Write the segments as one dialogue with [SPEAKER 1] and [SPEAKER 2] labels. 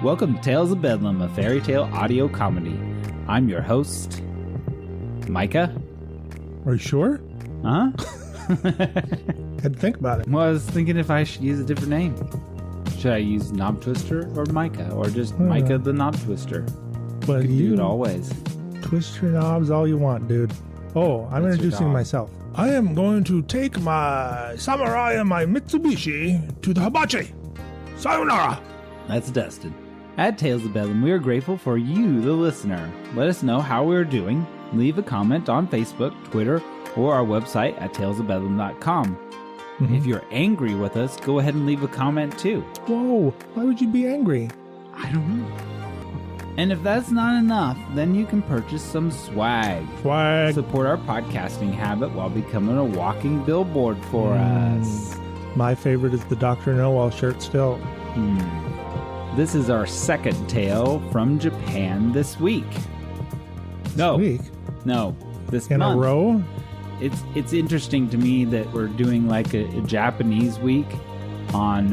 [SPEAKER 1] Welcome to Tales of Bedlam, a fairy tale audio comedy. I'm your host, Micah.
[SPEAKER 2] Are you sure?
[SPEAKER 1] Huh?
[SPEAKER 2] Had to think about it.
[SPEAKER 1] Well, I was thinking if I should use a different name. Should I use Knob Twister or Micah? Or just Micah the Knob Twister?
[SPEAKER 2] But
[SPEAKER 1] You
[SPEAKER 2] you
[SPEAKER 1] do it always.
[SPEAKER 2] twist your knobs all you want, dude. Oh, I'm
[SPEAKER 1] That's your
[SPEAKER 2] introducing
[SPEAKER 1] dog.
[SPEAKER 2] myself. I am going to take my samurai and my Mitsubishi to the hibachi. Sayonara.
[SPEAKER 1] That's Dustin. At Tales of Bedlam, we are grateful for you, the listener. Let us know how we're doing. Leave a comment on Facebook, Twitter, or our website at talesofbedlam.com. If you're angry with us, go ahead and leave a comment too.
[SPEAKER 2] Whoa, why would you be angry?
[SPEAKER 1] I don't know. And if that's not enough, then you can purchase some swag.
[SPEAKER 2] Swag.
[SPEAKER 1] Support our podcasting habit while becoming a walking billboard for us.
[SPEAKER 2] My favorite is the Dr. Noel shirt still.
[SPEAKER 1] This is our second tale from Japan this week. No,
[SPEAKER 2] Week
[SPEAKER 1] no, this
[SPEAKER 2] in
[SPEAKER 1] month.
[SPEAKER 2] a row?
[SPEAKER 1] It's interesting to me that we're doing like a Japanese week on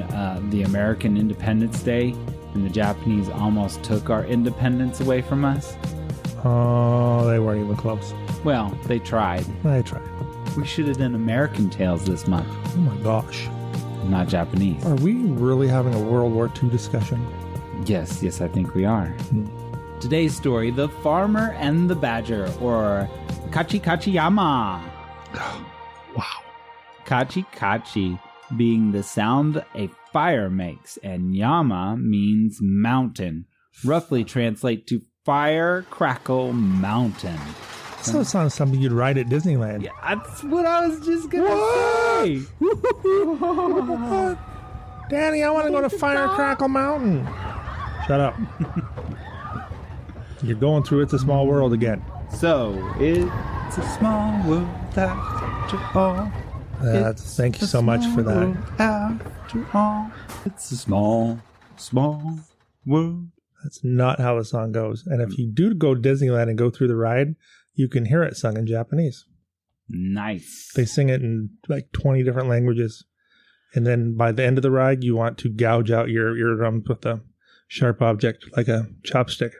[SPEAKER 1] the American Independence Day, and the Japanese almost took our independence away from us.
[SPEAKER 2] Oh, they weren't even close.
[SPEAKER 1] Well, they tried.
[SPEAKER 2] I tried.
[SPEAKER 1] We should have done American tales this month,
[SPEAKER 2] Oh my gosh.
[SPEAKER 1] not Japanese.
[SPEAKER 2] Are we really having a World War II discussion?
[SPEAKER 1] Yes, I think we are. Today's story, The Farmer and the Badger, or Kachikachiyama.
[SPEAKER 2] Wow.
[SPEAKER 1] Kachi being the sound a fire makes, and Yama means mountain. Roughly translate to fire, crackle, mountain.
[SPEAKER 2] So it sounds something you'd ride at Disneyland.
[SPEAKER 1] Yeah, that's what I was just gonna say.
[SPEAKER 2] Danny, I want to go to Fire Crackle Mountain. Shut up. You're going through It's a Small World again.
[SPEAKER 1] So, it's a small world after all.
[SPEAKER 2] Thank you so much for that.
[SPEAKER 1] After all, it's a small world.
[SPEAKER 2] That's not how the song goes. And if you do go to Disneyland and go through the ride, you can hear it sung in Japanese.
[SPEAKER 1] Nice.
[SPEAKER 2] They sing it in like 20 different languages. And then by the end of the ride, you want to gouge out your eardrums with a sharp object like a chopstick.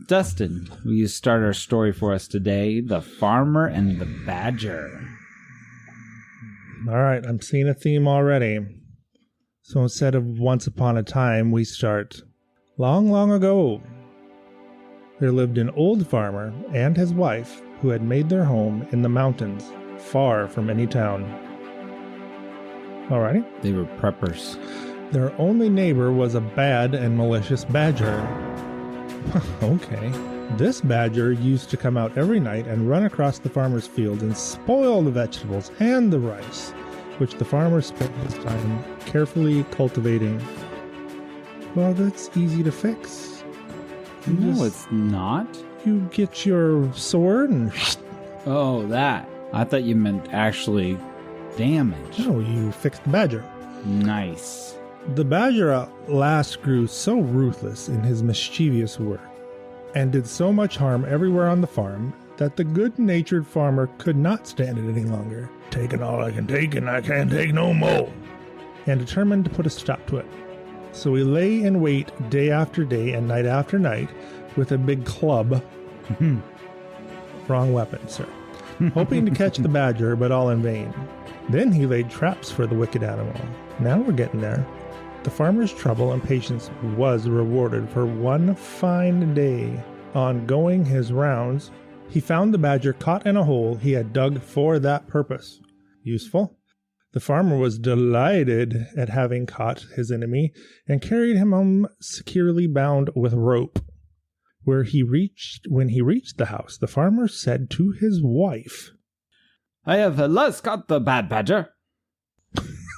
[SPEAKER 1] Dustin, will you start our story for us today? The Farmer and the Badger.
[SPEAKER 2] All right, I'm seeing a theme already. So instead of once upon a time, we start long, long ago. There lived an old farmer and his wife who had made their home in the mountains, far from any town. Alrighty.
[SPEAKER 1] They were preppers.
[SPEAKER 2] Their only neighbor was a bad and malicious badger. Okay. This badger used to come out every night and run across the farmer's field and spoil the vegetables and the rice, which the farmer spent his time carefully cultivating. Well, that's easy to fix.
[SPEAKER 1] No, it's not.
[SPEAKER 2] You get your sword and...
[SPEAKER 1] Oh, that. I thought you meant actually damage.
[SPEAKER 2] No, you fix the badger.
[SPEAKER 1] Nice.
[SPEAKER 2] The badger at last grew so ruthless in his mischievous work and did so much harm everywhere on the farm that the good-natured farmer could not stand it any longer. Taking all I can take and I can't take no more. And determined to put a stop to it. So he lay in wait day after day and night after night with a big club. Wrong weapon, sir. Hoping to catch the badger, but all in vain. Then he laid traps for the wicked animal. Now we're getting there. The farmer's trouble and patience was rewarded, for one fine day, on going his rounds, he found the badger caught in a hole he had dug for that purpose. Useful? The farmer was delighted at having caught his enemy and carried him home securely bound with rope. When he reached the house, the farmer said to his wife,
[SPEAKER 1] I have at last caught the bad badger.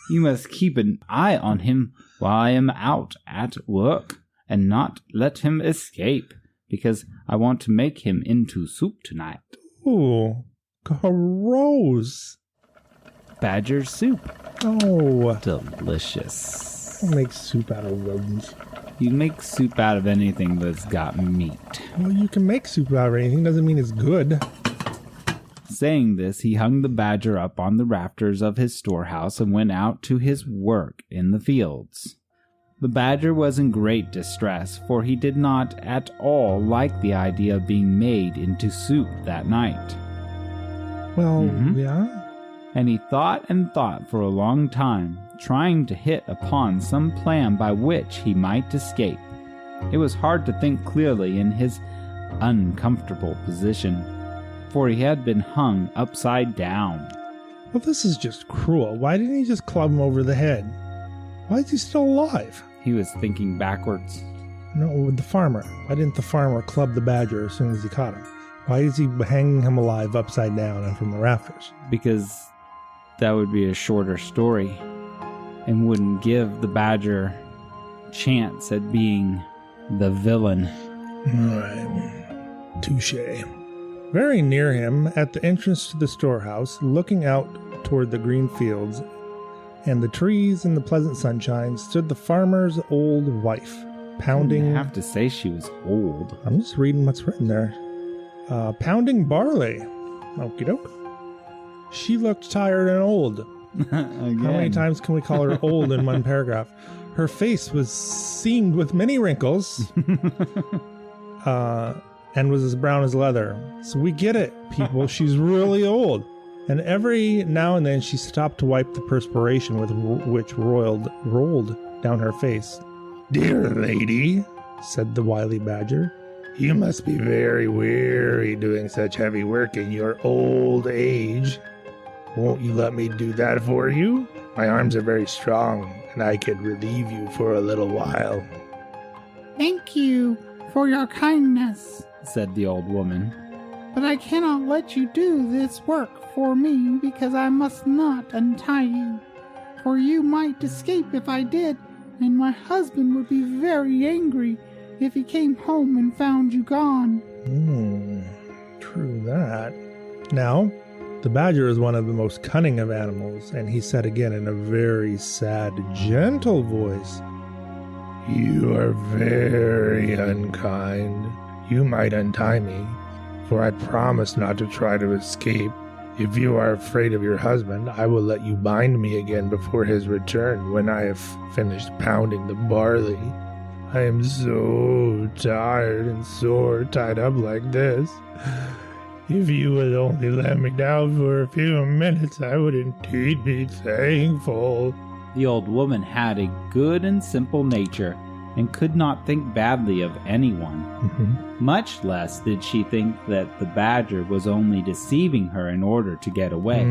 [SPEAKER 1] You must keep an eye on him while I am out at work, and not let him escape, because I want to make him into soup tonight.
[SPEAKER 2] Ooh, gross.
[SPEAKER 1] Badger soup.
[SPEAKER 2] Oh,
[SPEAKER 1] Delicious.
[SPEAKER 2] don't make soup out of rodents.
[SPEAKER 1] You make soup out of anything that's got meat.
[SPEAKER 2] Well, you can make soup out of anything, doesn't mean it's good.
[SPEAKER 1] Saying this, he hung the badger up on the rafters of his storehouse and went out to his work in the fields. The badger was in great distress, for he did not at all like the idea of being made into soup that night.
[SPEAKER 2] Well, yeah?
[SPEAKER 1] And he thought and thought for a long time, trying to hit upon some plan by which he might escape. It was hard to think clearly in his uncomfortable position, for he had been hung upside down.
[SPEAKER 2] Well, this is just cruel. Why didn't he just club him over the head? Why is he still alive?
[SPEAKER 1] He was thinking backwards.
[SPEAKER 2] No, with the farmer. Why didn't the farmer club the badger as soon as he caught him? Why is he hanging him alive upside down and from the rafters?
[SPEAKER 1] Because that would be a shorter story and wouldn't give the badger a chance at being the villain.
[SPEAKER 2] Right. Touché. Very near him, at the entrance to the storehouse, looking out toward the green fields and the trees and the pleasant sunshine, stood the farmer's old wife, pounding...
[SPEAKER 1] You have to say she was old.
[SPEAKER 2] I'm just reading what's written there. Pounding barley. Okie doke. She looked tired and old. How many times can we call her old in one paragraph? Her face was seamed with many wrinkles. And was as brown as leather. So we get it, people. She's really old. And every now and then she stopped to wipe the perspiration which rolled down her face. "Dear lady," said the wily badger, "you must be very weary doing such heavy work in your old age. Won't you let me do that for you? My arms are very strong, and I could relieve you for a little while."
[SPEAKER 3] "Thank you for your kindness,"
[SPEAKER 1] said the old woman.
[SPEAKER 3] "but I cannot let you do this work for me because I must not untie you. For you might escape if I did, and my husband would be very angry if he came home and found you gone."
[SPEAKER 2] True that. Now, the badger is one of the most cunning of animals, and he said again in a very sad, gentle voice, "You are very unkind. You might untie me, for I promise not to try to escape. If you are afraid of your husband, I will let you bind me again before his return when I have finished pounding the barley. I am so tired and sore tied up like this. If you would only let me down for a few minutes, I would indeed be thankful."
[SPEAKER 1] The old woman had a good and simple nature, and could not think badly of anyone. Much less did she think that the badger was only deceiving her in order to get away.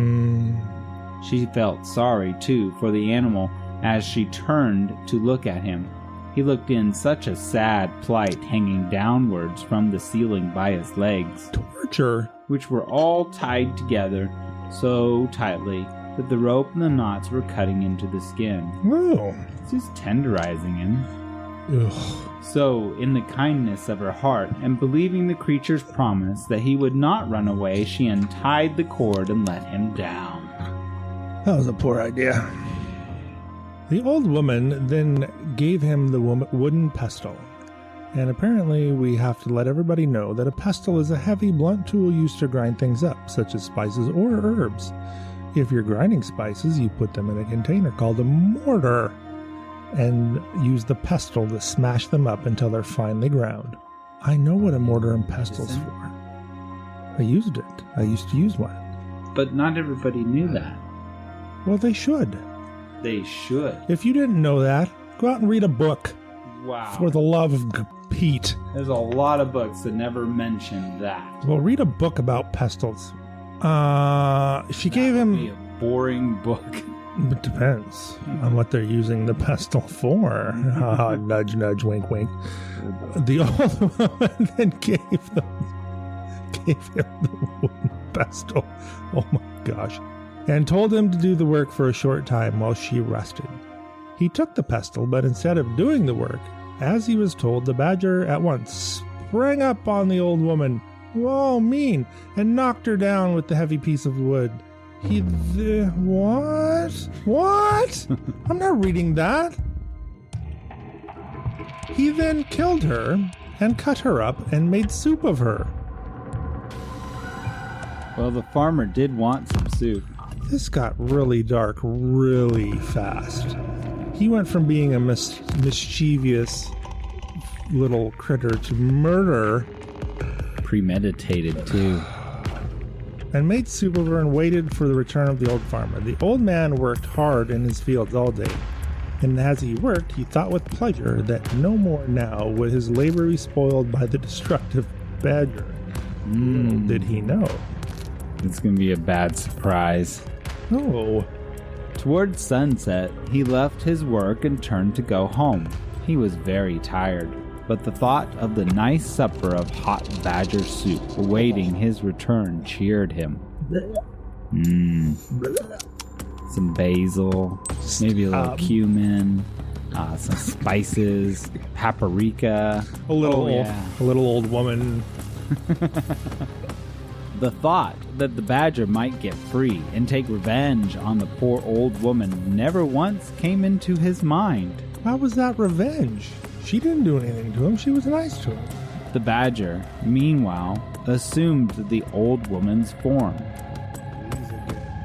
[SPEAKER 1] She felt sorry, too, for the animal as she turned to look at him. He looked in such a sad plight, hanging downwards from the ceiling by his legs,
[SPEAKER 2] Torture.
[SPEAKER 1] which were all tied together so tightly that the rope and the knots were cutting into the skin.
[SPEAKER 2] Oh.
[SPEAKER 1] It's just tenderizing him.
[SPEAKER 2] Ugh.
[SPEAKER 1] So, in the kindness of her heart, and believing the creature's promise that he would not run away, she untied the cord and let him down.
[SPEAKER 2] That was a poor idea. The old woman then gave him the wooden pestle. And apparently we have to let everybody know that a pestle is a heavy, blunt tool used to grind things up, such as spices or herbs. If you're grinding spices, you put them in a container called a mortar, and use the pestle to smash them up until they're finely ground. I know what a mortar and pestle's for. I used it. I used to use one.
[SPEAKER 1] But not everybody knew that.
[SPEAKER 2] Well, they should.
[SPEAKER 1] They should.
[SPEAKER 2] If you didn't know that, go out and read a book.
[SPEAKER 1] Wow.
[SPEAKER 2] For the love of Pete.
[SPEAKER 1] There's a lot of books that never mention that.
[SPEAKER 2] Well, read a book about pestles. She gave him...
[SPEAKER 1] Be a boring book.
[SPEAKER 2] It depends on what they're using the pestle for. Nudge, nudge, wink, wink. The old woman then gave him the wooden pestle. Oh my gosh. And told him to do the work for a short time while she rested. He took the pestle, but instead of doing the work, as he was told, the badger at once sprang up on the old woman, whoa, mean, and knocked her down with the heavy piece of wood. What? I'm not reading that. He then killed her and cut her up and made soup of her.
[SPEAKER 1] Well, the farmer did want some soup.
[SPEAKER 2] This got really dark really fast. He went from being a mischievous little critter to murder.
[SPEAKER 1] Premeditated, too.
[SPEAKER 2] And made soup over and waited for the return of the old farmer. The old man worked hard in his fields all day. And as he worked, he thought with pleasure that no more now would his labor be spoiled by the destructive badger. Little did he know.
[SPEAKER 1] It's going to be a bad surprise.
[SPEAKER 2] Oh.
[SPEAKER 1] Towards sunset, he left his work and turned to go home. He was very tired, but the thought of the nice supper of hot badger soup awaiting his return cheered him. Some basil, maybe a little cumin, some spices, paprika.
[SPEAKER 2] A little old woman.
[SPEAKER 1] The thought that the badger might get free and take revenge on the poor old woman never once came into his mind.
[SPEAKER 2] How was that revenge? She didn't do anything to him. She was nice to him.
[SPEAKER 1] The badger, meanwhile, assumed the old woman's form.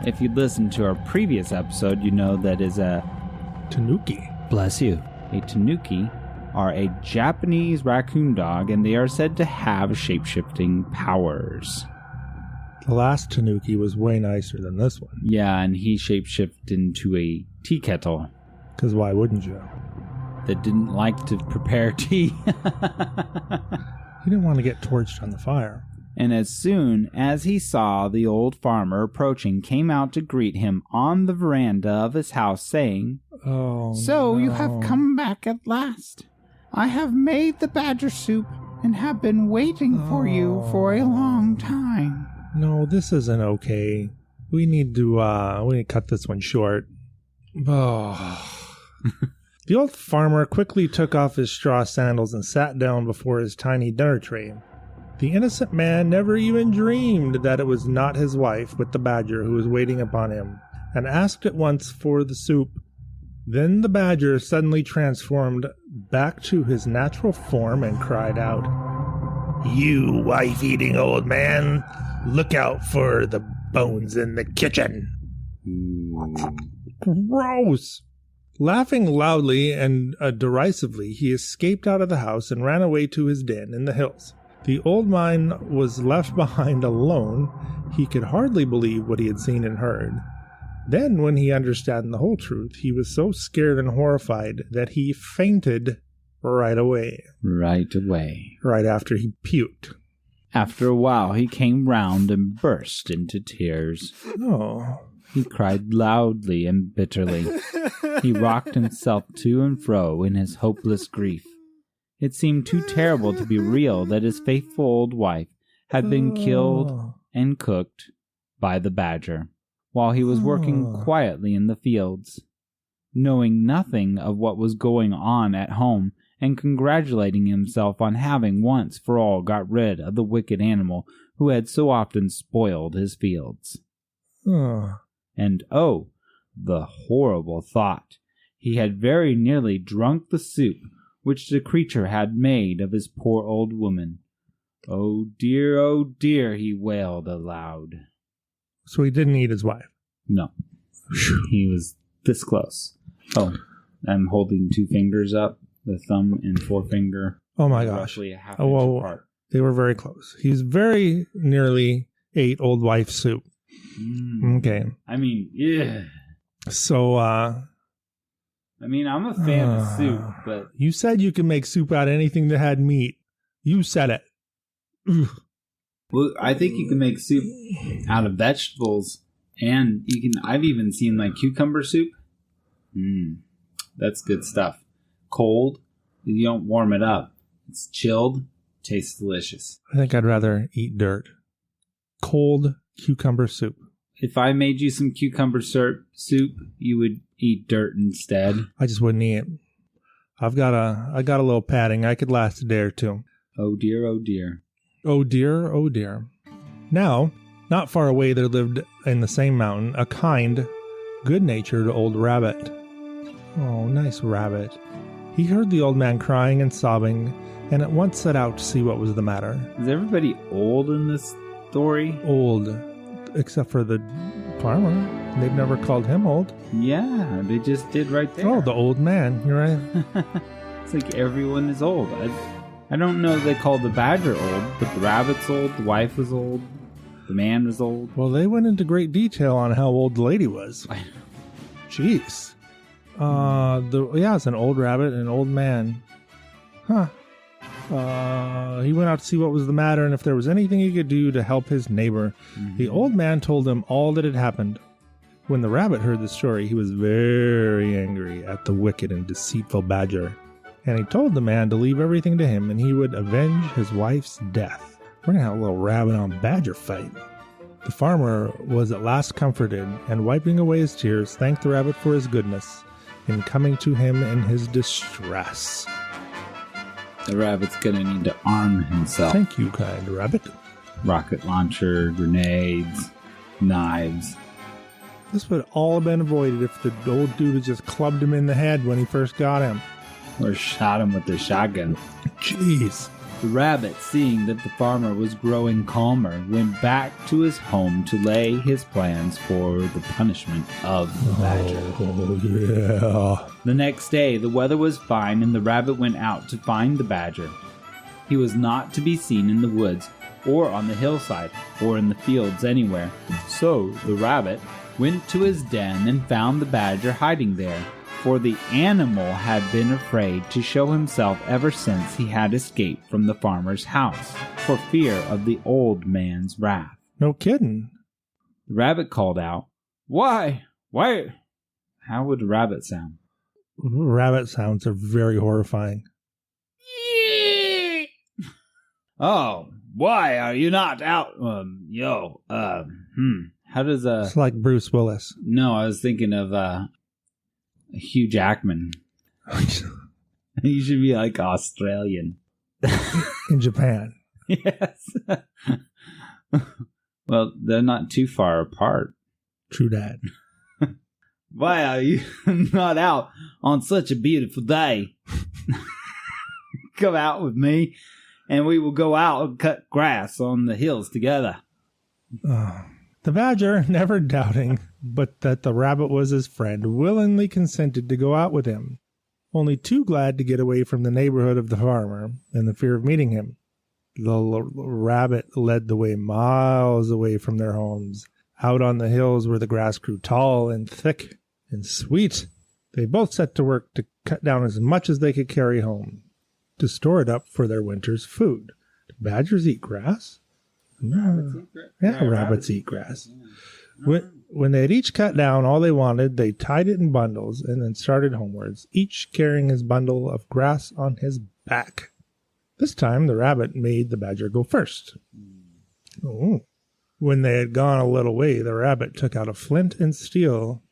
[SPEAKER 1] If you listened to our previous episode, you know that is a
[SPEAKER 2] tanuki.
[SPEAKER 1] Bless you. A tanuki are a Japanese raccoon dog, and they are said to have shapeshifting powers.
[SPEAKER 2] The last tanuki was way nicer than this one.
[SPEAKER 1] Yeah, and he shapeshifted into a tea kettle.
[SPEAKER 2] Because why wouldn't you?
[SPEAKER 1] That didn't like to prepare tea.
[SPEAKER 2] He didn't want to get torched on the fire.
[SPEAKER 1] And as soon as he saw the old farmer approaching, came out to greet him on the veranda of his house, saying,
[SPEAKER 3] So you have come back at last. I have made the badger soup and have been waiting for you for a long time.
[SPEAKER 2] No, this isn't okay. We need to cut this one short. Oh. The old farmer quickly took off his straw sandals and sat down before his tiny dinner tray. The innocent man never even dreamed that it was not his wife, but the badger who was waiting upon him, and asked at once for the soup. Then the badger suddenly transformed back to his natural form and cried out, "You wife-eating old man, look out for the bones in the kitchen." Gross! Laughing loudly and derisively, he escaped out of the house and ran away to his den in the hills. The old man was left behind alone. He could hardly believe what he had seen and heard. Then, when he understood the whole truth, he was so scared and horrified that he fainted right away.
[SPEAKER 1] Right away.
[SPEAKER 2] Right after he puked.
[SPEAKER 1] After a while, he came round and burst into tears.
[SPEAKER 2] Oh.
[SPEAKER 1] He cried loudly and bitterly. He rocked himself to and fro in his hopeless grief. It seemed too terrible to be real that his faithful old wife had been killed and cooked by the badger, while he was working quietly in the fields, knowing nothing of what was going on at home, and congratulating himself on having once for all got rid of the wicked animal who had so often spoiled his fields. And oh, the horrible thought! He had very nearly drunk the soup which the creature had made of his poor old woman. Oh dear, he wailed aloud.
[SPEAKER 2] So he didn't eat his wife?
[SPEAKER 1] No. He was this close. Oh, I'm holding two fingers up, the thumb and forefinger.
[SPEAKER 2] Oh my gosh.
[SPEAKER 1] Roughly a half inch apart.
[SPEAKER 2] They were very close. He's very nearly ate old wife soup. Okay.
[SPEAKER 1] I mean, yeah.
[SPEAKER 2] So,
[SPEAKER 1] I'm a fan of soup, but...
[SPEAKER 2] You said you can make soup out of anything that had meat. You said it. Ugh.
[SPEAKER 1] Well, I think you can make soup out of vegetables, and I've even seen, like, cucumber soup. That's good stuff. Cold, you don't warm it up. It's chilled, tastes delicious.
[SPEAKER 2] I think I'd rather eat dirt. Cold cucumber soup.
[SPEAKER 1] If I made you some cucumber soup, you would eat dirt instead.
[SPEAKER 2] I just wouldn't eat it. I got a little padding. I could last a day or two.
[SPEAKER 1] Oh dear, oh dear.
[SPEAKER 2] Oh dear, oh dear. Now, not far away there lived in the same mountain a kind, good-natured old rabbit. Oh, nice rabbit. He heard the old man crying and sobbing, and at once set out to see what was the matter.
[SPEAKER 1] Is everybody old in this story?
[SPEAKER 2] Old, except for the farmer. They've never called him old.
[SPEAKER 1] Yeah, they just did right there.
[SPEAKER 2] Oh, the old man. You're right.
[SPEAKER 1] It's like everyone is old. I don't know if they called the badger old, but the rabbit's old, the wife was old, the man was old.
[SPEAKER 2] Well, they went into great detail on how old the lady was. Jeez. It's an old rabbit and an old man. Huh. He went out to see what was the matter and if there was anything he could do to help his neighbor. Mm-hmm. The old man told him all that had happened. When the rabbit heard the story, he was very angry at the wicked and deceitful badger. And he told the man to leave everything to him and he would avenge his wife's death. We're going to have a little rabbit on badger fight. The farmer was at last comforted and, wiping away his tears, thanked the rabbit for his goodness in coming to him in his distress.
[SPEAKER 1] The rabbit's going to need to arm himself.
[SPEAKER 2] Thank you, kind rabbit.
[SPEAKER 1] Rocket launcher, grenades, knives.
[SPEAKER 2] This would all have been avoided if the old dude had just clubbed him in the head when he first got him.
[SPEAKER 1] Or shot him with the shotgun.
[SPEAKER 2] Jeez.
[SPEAKER 1] The rabbit, seeing that the farmer was growing calmer, went back to his home to lay his plans for the punishment of the badger.
[SPEAKER 2] Oh, yeah.
[SPEAKER 1] The next day, the weather was fine and the rabbit went out to find the badger. He was not to be seen in the woods, or on the hillside, or in the fields anywhere. So the rabbit went to his den and found the badger hiding there. For the animal had been afraid to show himself ever since he had escaped from the farmer's house, for fear of the old man's wrath.
[SPEAKER 2] No kidding.
[SPEAKER 1] The rabbit called out, "Why? Why?" How would a rabbit sound?
[SPEAKER 2] Rabbit sounds are very horrifying.
[SPEAKER 1] Oh, why are you not out? How does
[SPEAKER 2] It's like Bruce Willis.
[SPEAKER 1] No, I was thinking of Hugh Jackman. You should be like Australian.
[SPEAKER 2] In Japan.
[SPEAKER 1] Yes. Well, they're not too far apart.
[SPEAKER 2] True that.
[SPEAKER 1] Why are you not out on such a beautiful day? Come out with me and we will go out and cut grass on the hills together.
[SPEAKER 2] The badger, never doubting but that the rabbit was his friend, willingly consented to go out with him, only too glad to get away from the neighborhood of the farmer and the fear of meeting him. The rabbit led the way miles away from their homes, out on the hills where the grass grew tall and thick and sweet. They both set to work to cut down as much as they could carry home, to store it up for their winter's food. Do badgers eat grass? Rabbits eat grass. When they had each cut down all they wanted, they tied it in bundles and then started homewards, each carrying his bundle of grass on his back. This time the rabbit made the badger go first. Oh. When they had gone a little way, the rabbit took out a flint and steel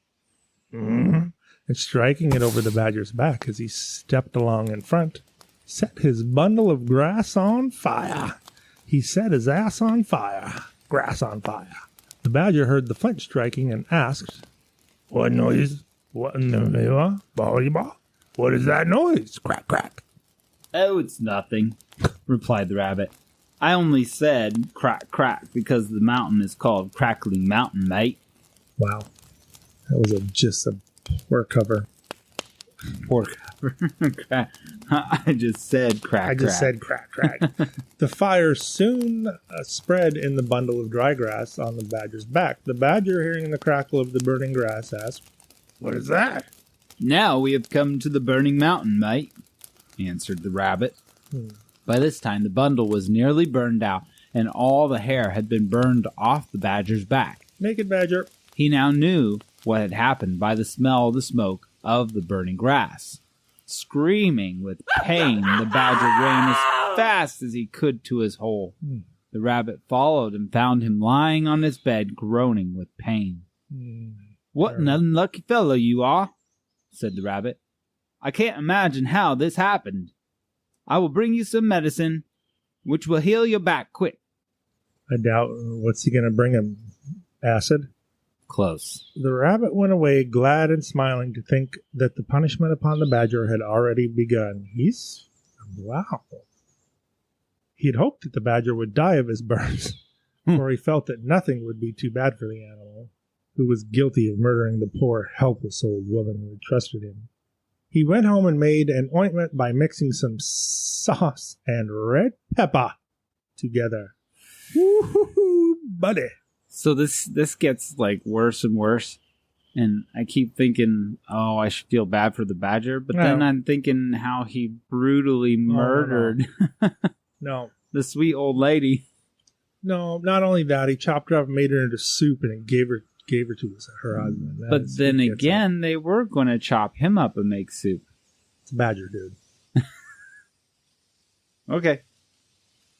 [SPEAKER 2] and, striking it over the badger's back as he stepped along in front, set his bundle of grass on fire. He set his ass on fire, grass on fire. The badger heard the flint striking and asked, "What noise? What in the What is that noise? Crack, crack."
[SPEAKER 1] "Oh, it's nothing," replied the rabbit. "I only said crack, crack because the mountain is called Crackling Mountain, mate."
[SPEAKER 2] Wow. That was just a poor cover.
[SPEAKER 1] Poor cover. I just said crack,
[SPEAKER 2] I just said crack, crack. The fire soon spread in the bundle of dry grass on the badger's back. The badger, hearing the crackle of the burning grass, asked, "What is that?"
[SPEAKER 1] "Now we have come to the burning mountain, mate," answered the rabbit. By this time the bundle was nearly burned out, and all the hair had been burned off the badger's back.
[SPEAKER 2] Naked badger.
[SPEAKER 1] He now knew what had happened by the smell of the smoke of the burning grass. Screaming with pain, the badger ran as fast as he could to his hole. The rabbit followed and found him lying on his bed, groaning with pain. "What an unlucky fellow you are," said the rabbit. "I can't imagine how this happened. I will bring you some medicine, which will heal your back quick."
[SPEAKER 2] I doubt. What's he going to bring him? Acid?
[SPEAKER 1] Close.
[SPEAKER 2] The rabbit went away, glad and smiling to think that the punishment upon the badger had already begun. Wow. He had hoped that the badger would die of his burns, for he felt that nothing would be too bad for the animal. who was guilty of murdering the poor, helpless old woman who had trusted him. He went home and made an ointment by mixing some sauce and red pepper together. Woo-hoo-hoo, buddy.
[SPEAKER 1] So this gets like worse and worse. And I keep thinking, oh, I should feel bad for the badger. But then I'm thinking how he brutally murdered
[SPEAKER 2] No.
[SPEAKER 1] the sweet old lady.
[SPEAKER 2] No, not only that, he chopped her up and made her into soup and gave her to her husband.
[SPEAKER 1] But then again, they were going to chop him up and make soup.
[SPEAKER 2] It's a badger, dude.
[SPEAKER 1] Okay.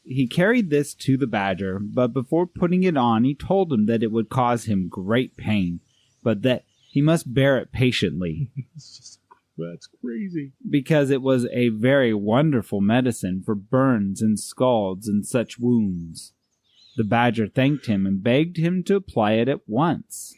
[SPEAKER 1] He carried this to the badger, but before putting it on, he told him that it would cause him great pain, but that he must bear it patiently.
[SPEAKER 2] That's crazy.
[SPEAKER 1] Because it was a very wonderful medicine for burns and scalds and such wounds. The badger thanked him and begged him to apply it at once.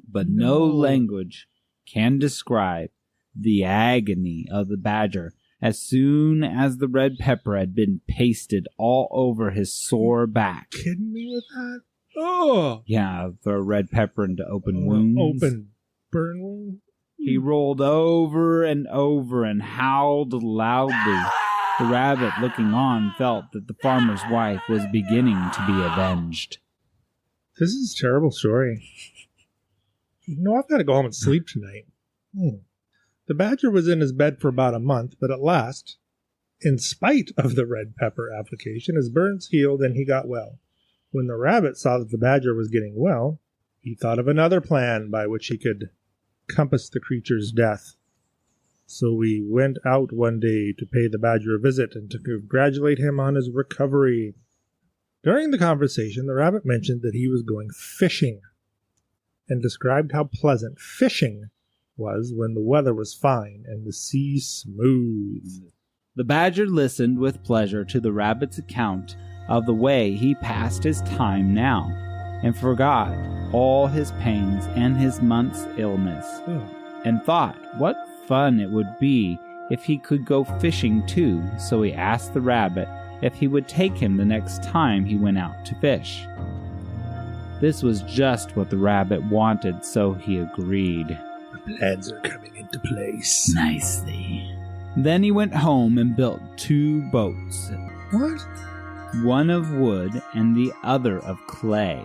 [SPEAKER 1] But no language can describe the agony of the badger as soon as the red pepper had been pasted all over his sore back.
[SPEAKER 2] Kidding me with that? Oh!
[SPEAKER 1] Yeah, throw red pepper into open wounds.
[SPEAKER 2] Open burn wound?
[SPEAKER 1] He rolled over and over and howled loudly. The rabbit, looking on, felt that the farmer's wife was beginning to be avenged.
[SPEAKER 2] This is a terrible story. I've got to go home and sleep tonight. The badger was in his bed for about a month, but at last, in spite of the red pepper application, his burns healed and he got well. When the rabbit saw that the badger was getting well, he thought of another plan by which he could compass the creature's death. So we went out one day to pay the badger a visit and to congratulate him on his recovery. During the conversation, the rabbit mentioned that he was going fishing and described how pleasant fishing was when the weather was fine and the sea smooth.
[SPEAKER 1] The badger listened with pleasure to the rabbit's account of the way he passed his time now, and forgot all his pains and his month's illness, and thought what fun it would be if he could go fishing too. So he asked the rabbit if he would take him the next time he went out to fish. This was just what the rabbit wanted, so he agreed.
[SPEAKER 2] The plans are coming into place.
[SPEAKER 1] Nicely. Then he went home and built 2 boats.
[SPEAKER 2] What?
[SPEAKER 1] One of wood and the other of clay.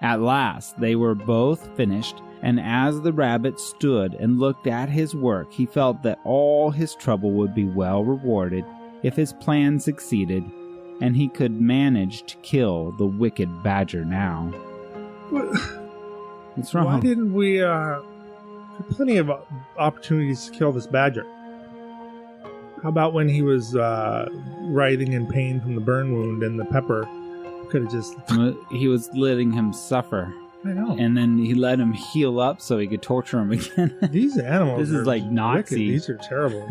[SPEAKER 1] At last they were both finished, and as the rabbit stood and looked at his work, he felt that all his trouble would be well rewarded if his plan succeeded, and he could manage to kill the wicked badger now. What's wrong?
[SPEAKER 2] Why didn't we, there are plenty of opportunities to kill this badger. How about when he was writhing in pain from the burn wound and the pepper could have just...
[SPEAKER 1] He was letting him suffer.
[SPEAKER 2] I know.
[SPEAKER 1] And then he let him heal up so he could torture him again.
[SPEAKER 2] These animals
[SPEAKER 1] This is like Nazi.
[SPEAKER 2] Wicked. These are terrible.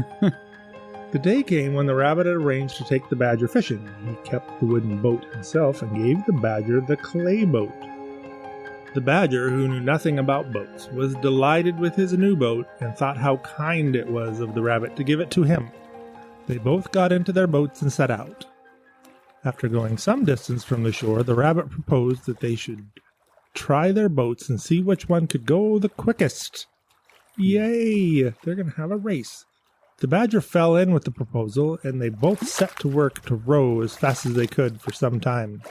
[SPEAKER 2] The day came when the rabbit had arranged to take the badger fishing. He kept the wooden boat himself and gave the badger the clay boat. The badger, who knew nothing about boats, was delighted with his new boat and thought how kind it was of the rabbit to give it to him. They both got into their boats and set out. After going some distance from the shore, the rabbit proposed that they should try their boats and see which one could go the quickest. Yay! They're going to have a race. The badger fell in with the proposal, and they both set to work to row as fast as they could for some time.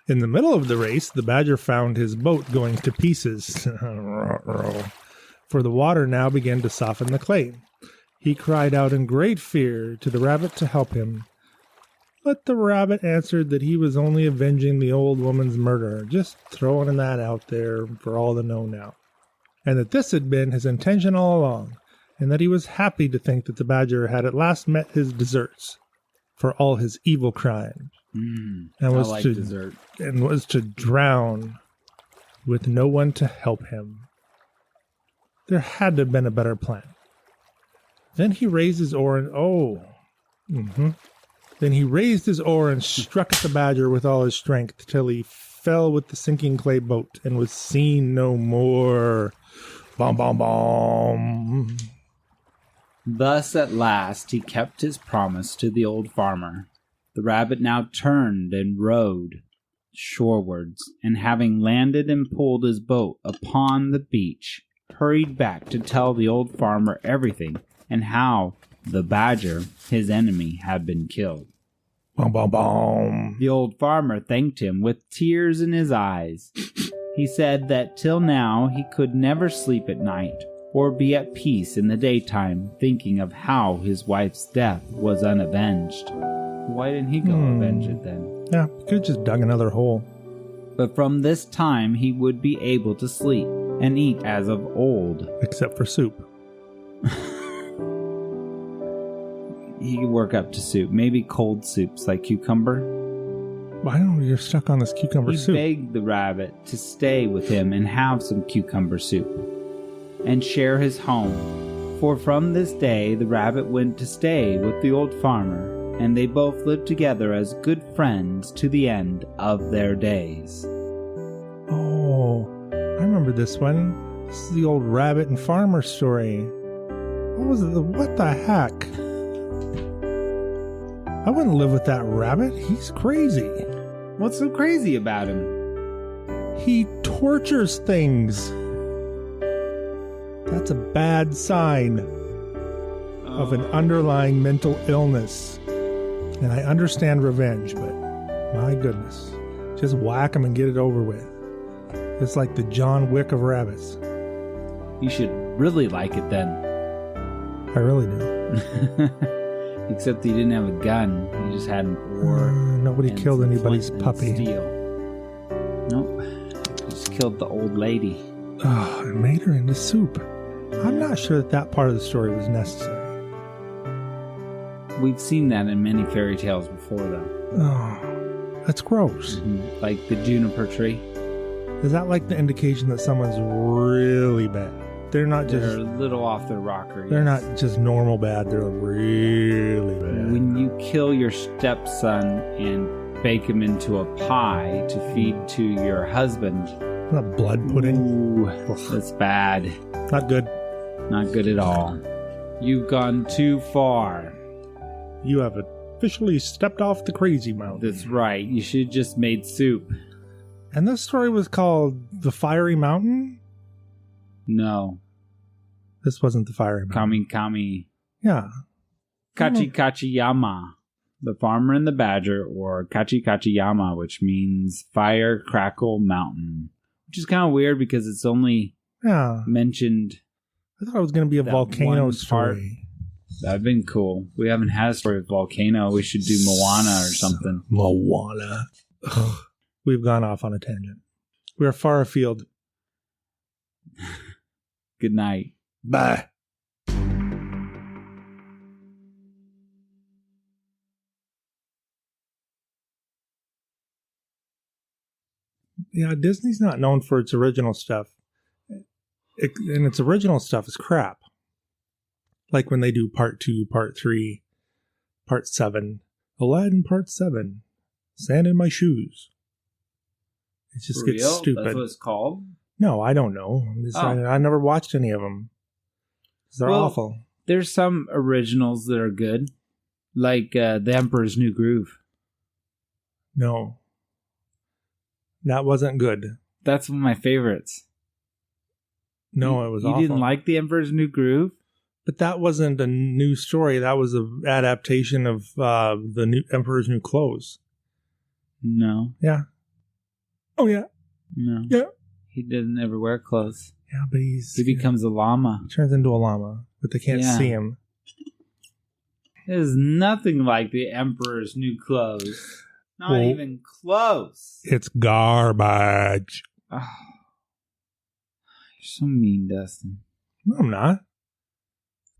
[SPEAKER 2] In the middle of the race, the badger found his boat going to pieces, for the water now began to soften the clay. He cried out in great fear to the rabbit to help him. But the rabbit answered that he was only avenging the old woman's murder, just throwing that out there for all to know now, and that this had been his intention all along, and that he was happy to think that the badger had at last met his deserts for all his evil crimes, and was to drown with no one to help him. There had to have been a better plan. Then he raised his oar and Then he raised his oar and struck at the badger with all his strength till he fell with the sinking clay boat and was seen no more. Bom, bom, bom.
[SPEAKER 1] Thus at last he kept his promise to the old farmer. The rabbit now turned and rowed shorewards, and having landed and pulled his boat upon the beach, hurried back to tell the old farmer everything and how the badger, his enemy, had been killed.
[SPEAKER 2] Boom, boom, boom.
[SPEAKER 1] The old farmer thanked him with tears in his eyes. He said that till now he could never sleep at night or be at peace in the daytime, thinking of how his wife's death was unavenged. Why didn't he go avenge it then?
[SPEAKER 2] Yeah, could have just dug another hole.
[SPEAKER 1] But from this time he would be able to sleep and eat as of old.
[SPEAKER 2] Except for soup.
[SPEAKER 1] He could work up to soup, maybe cold soups like cucumber.
[SPEAKER 2] I don't know, you're stuck on this cucumber soup.
[SPEAKER 1] He begged the rabbit to stay with him and have some cucumber soup and share his home. For from this day the rabbit went to stay with the old farmer, and they both lived together as good friends to the end of their days.
[SPEAKER 2] Oh, I remember this one. This is the old rabbit and farmer story. What was it? What the heck? I wouldn't live with that rabbit. He's crazy.
[SPEAKER 1] What's so crazy about him?
[SPEAKER 2] He tortures things. That's a bad sign of an underlying mental illness. And I understand revenge, but my goodness. Just whack him and get it over with. It's like the John Wick of rabbits.
[SPEAKER 1] You should really like it then.
[SPEAKER 2] I really do.
[SPEAKER 1] Except he didn't have a gun. He just had an oar.
[SPEAKER 2] Nobody
[SPEAKER 1] and
[SPEAKER 2] killed
[SPEAKER 1] some
[SPEAKER 2] anybody's
[SPEAKER 1] flint and
[SPEAKER 2] puppy.
[SPEAKER 1] steel. Nope. He just killed the old lady.
[SPEAKER 2] Oh, it made her into soup. I'm not sure that part of the story was necessary.
[SPEAKER 1] We've seen that in many fairy tales before, though.
[SPEAKER 2] Oh, that's gross.
[SPEAKER 1] Mm-hmm. Like the juniper tree.
[SPEAKER 2] Is that like the indication that someone's really bad? They're not just...
[SPEAKER 1] They're a little off their rocker.
[SPEAKER 2] They're
[SPEAKER 1] yes.
[SPEAKER 2] not just normal bad. They're really bad.
[SPEAKER 1] When you kill your stepson and bake him into a pie to feed to your husband.
[SPEAKER 2] Not blood pudding.
[SPEAKER 1] Ooh, that's bad.
[SPEAKER 2] Not good.
[SPEAKER 1] Not good at all. You've gone too far.
[SPEAKER 2] You have officially stepped off the crazy mountain.
[SPEAKER 1] That's right. You should have just made soup.
[SPEAKER 2] And this story was called The Fiery Mountain?
[SPEAKER 1] No.
[SPEAKER 2] This wasn't The Fiery Mountain.
[SPEAKER 1] Kami.
[SPEAKER 2] Yeah.
[SPEAKER 1] Kachikachiyama. The Farmer and the Badger, or Kachikachiyama, which means Fire Crackle Mountain. Which is kind of weird because it's only mentioned...
[SPEAKER 2] I thought it was going to be a volcano story.
[SPEAKER 1] That'd been cool. We haven't had a story with volcano. We should do Moana or something.
[SPEAKER 2] Moana. We've gone off on a tangent. We are far afield.
[SPEAKER 1] Good night.
[SPEAKER 2] Bye. Yeah, Disney's not known for its original stuff. And its original stuff is crap. Like when they do part 2, part 3, part 7. Aladdin part 7. Sand in my shoes. It just gets stupid.
[SPEAKER 1] That's what it's called?
[SPEAKER 2] No, I don't know. I never watched any of them. They're awful.
[SPEAKER 1] There's some originals that are good. Like The Emperor's New Groove.
[SPEAKER 2] No. That wasn't good.
[SPEAKER 1] That's one of my favorites.
[SPEAKER 2] No, it was awful.
[SPEAKER 1] You didn't like The Emperor's New Groove?
[SPEAKER 2] But that wasn't a new story. That was an adaptation of the new Emperor's New Clothes.
[SPEAKER 1] No.
[SPEAKER 2] Yeah. Oh, yeah.
[SPEAKER 1] No.
[SPEAKER 2] Yeah.
[SPEAKER 1] He doesn't ever wear clothes.
[SPEAKER 2] Yeah, but he
[SPEAKER 1] becomes a llama.
[SPEAKER 2] Turns into a llama, but they can't see him.
[SPEAKER 1] It is nothing like The Emperor's New Clothes. Not even close.
[SPEAKER 2] It's garbage.
[SPEAKER 1] Oh. You're so mean, Dustin.
[SPEAKER 2] No, I'm not.